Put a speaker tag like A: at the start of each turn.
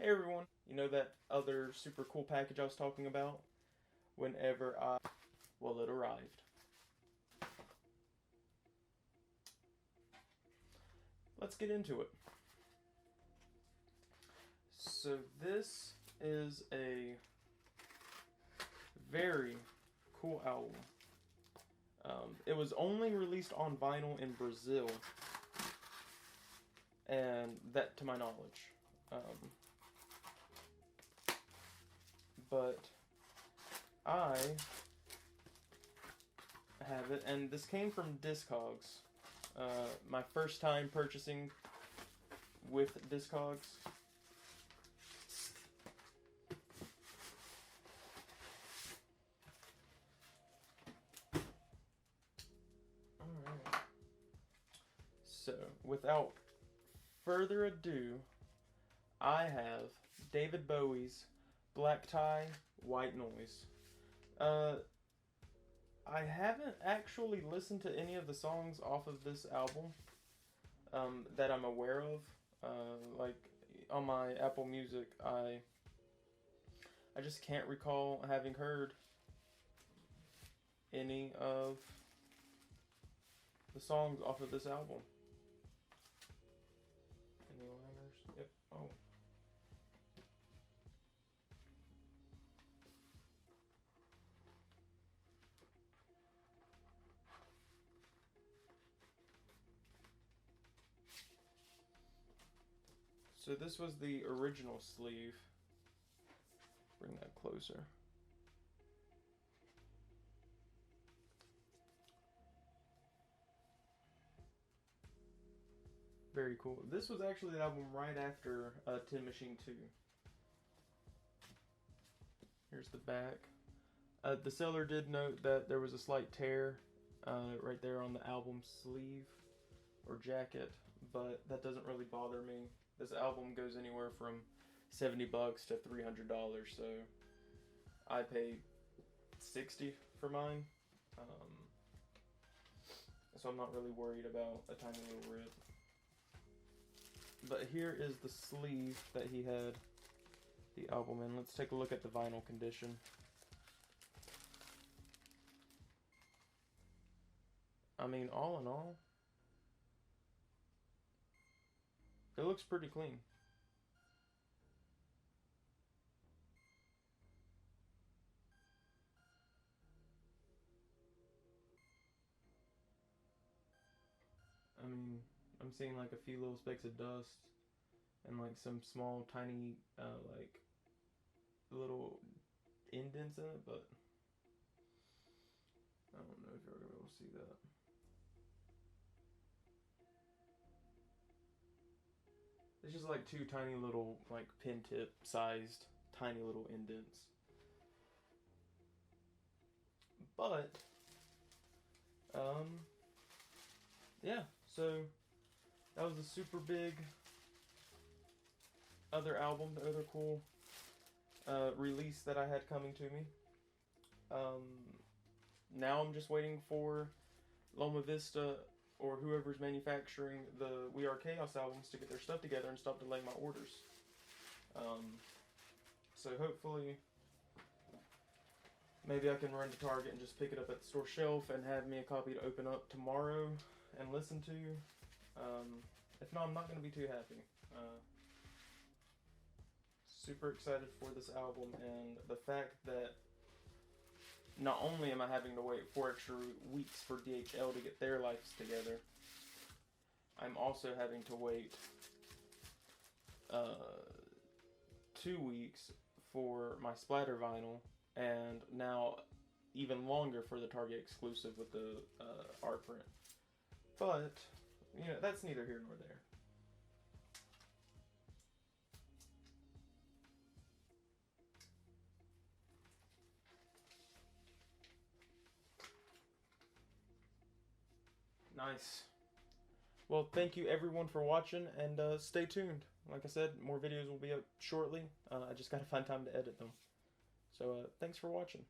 A: Hey everyone, you know that other super cool package I was talking about? Well, it arrived. Let's get into it. So this is a very cool album. It was only released on vinyl in Brazil, and that to my knowledge. But I have it, and this came from Discogs. My first time purchasing with Discogs. Alright. So, without further ado, I have David Bowie's Black Tie, White Noise. I haven't actually listened to any of the songs off of this album that I'm aware of. Like on my Apple Music, I just can't recall having heard any of the songs off of this album. Any liners? Yep. Oh. So this was the original sleeve. Bring that closer. Very cool. This was actually the album right after Tin Machine 2. Here's the back. The seller did note that there was a slight tear right there on the album sleeve or jacket, but that doesn't really bother me. This album goes anywhere from $70 to $300, so I paid $60 for mine. So I'm not really worried about a tiny little rip. But here is the sleeve that he had the album in. Let's take a look at the vinyl condition. I mean, all in all, it looks pretty clean. I mean, I'm seeing like a few little specks of dust and like some small tiny like little indents in it, but I don't know if you're gonna be able to see that. It's just like two tiny little like pin tip sized tiny little indents. But yeah, so that was a super big other album, the other cool release that I had coming to me. Now I'm just waiting for Loma Vista or whoever's manufacturing the We Are Chaos albums to get their stuff together and stop delaying my orders. So hopefully maybe I can run to Target and just pick it up at the store shelf and have me a copy to open up tomorrow and listen to. If not, I'm not going to be too happy. Super excited for this album, and the fact that not only am I having to wait 4 extra weeks for DHL to get their lives together, I'm also having to wait 2 weeks for my splatter vinyl, and now even longer for the Target exclusive with the art print. But, you know, that's neither here nor there. Nice. Well, thank you everyone for watching, and stay tuned. Like I said, more videos will be up shortly. I just gotta find time to edit them. So, thanks for watching.